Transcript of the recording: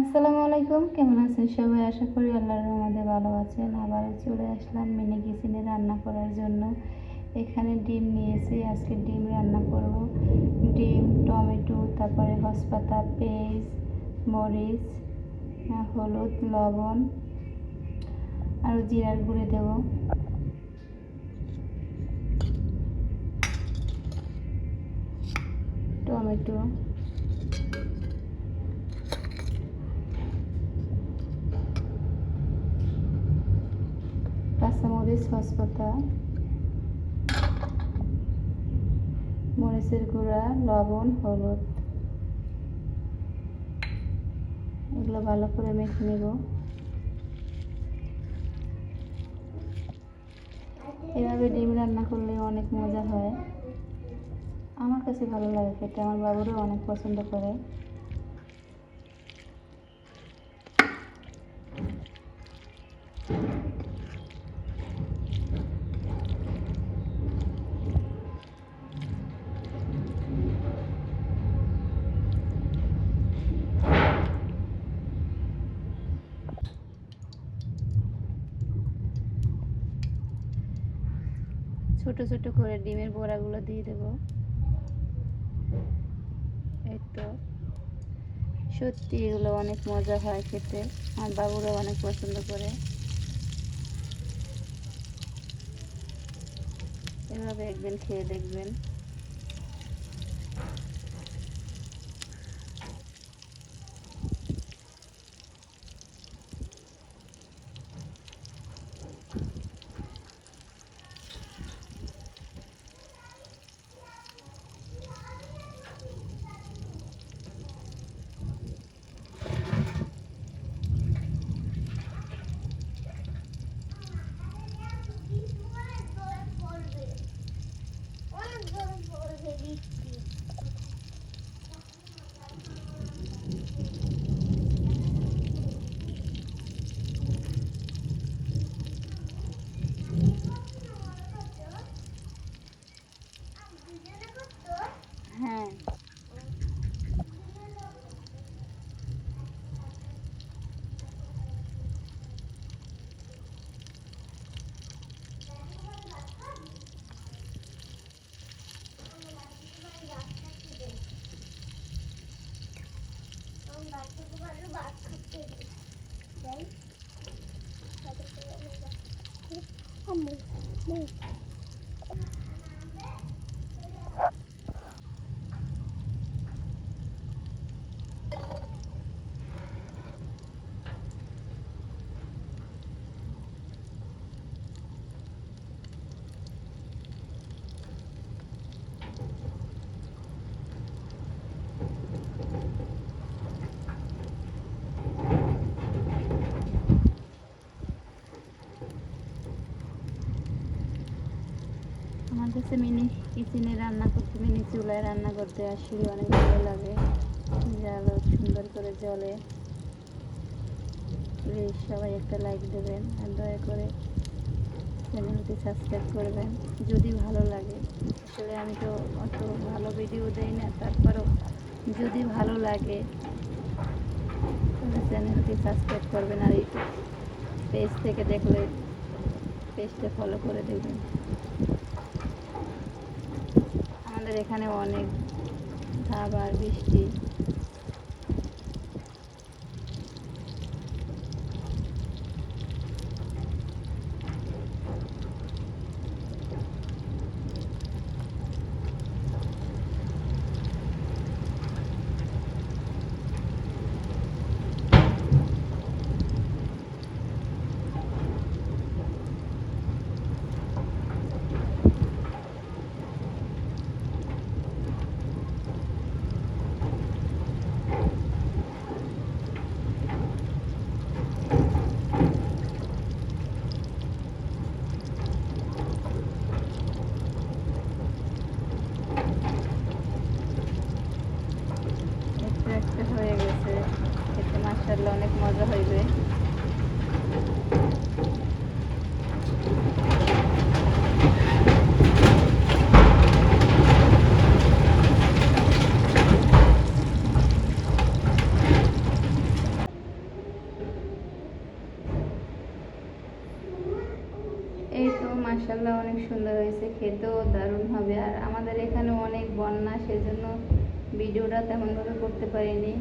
আসসালামু আলাইকুম, কেমন আছেন সবাই? আশা করি আল্লাহর রহমতে ভালো আছেন। আবারও চলে আসলাম মিনি কিচেনে রান্না করার জন্য। এখানে ডিম নিয়েছি, আজকে ডিম রান্না করব। ডিম, টমেটো, তারপরে হসপাতা, পেঁয়াজ, মরিচ, হলুদ, লবণ আর জিরার গুঁড়ো দেব। টমেটো, কাঁচামরিচ, হসপাতা, মরিচের গুঁড়া, লবণ, হলুদ, এগুলো ভালো করে মেখে নেব। এভাবে ডিম রান্না করলে অনেক মজা হয়। আমার কাছে ভালো লাগে খেতে, আমার বাবুরও অনেক পছন্দ করে। ছোট ছোট করে ডিমের বড়াগুলো দিয়ে দেব। এই তো, সত্যি এগুলো অনেক মজা হয় খেতে, আমার বাবুরা অনেক পছন্দ করে। এভাবে একদিন খেয়ে দেখবেন। হ্যাঁ, আমার কাছে মিনি কিচেনে রান্না করতে, মিনি চুলায় রান্না করতে আসলে অনেক ভালো লাগে। জালও সুন্দর করে জ্বলে। প্লিজ সবাই একটা লাইক দেবেন আর দয়া করে চ্যানেলটি সাবস্ক্রাইব করবেন যদি ভালো লাগে। আসলে আমি তো অত ভালো ভিডিও দেই না, তারপরও যদি ভালো লাগে তাহলে চ্যানেলটি সাবস্ক্রাইব করবেন, আর ইউটিউব পেজ থেকে দেখলে পেজটা ফলো করে দেবেন। আমাদের এখানে অনেক আবার বৃষ্টি। একটা হয়ে গেছে, খেতে মাশাআল্লাহ অনেক মজা হইবে। মাশাআল্লাহ অনেক সুন্দর হয়েছে, খেতেও দারুণ হবে। আর আমাদের এখানে অনেক বন্যা, সেজন্য ভিডিওটা তেমনভাবে করতে পারিনি।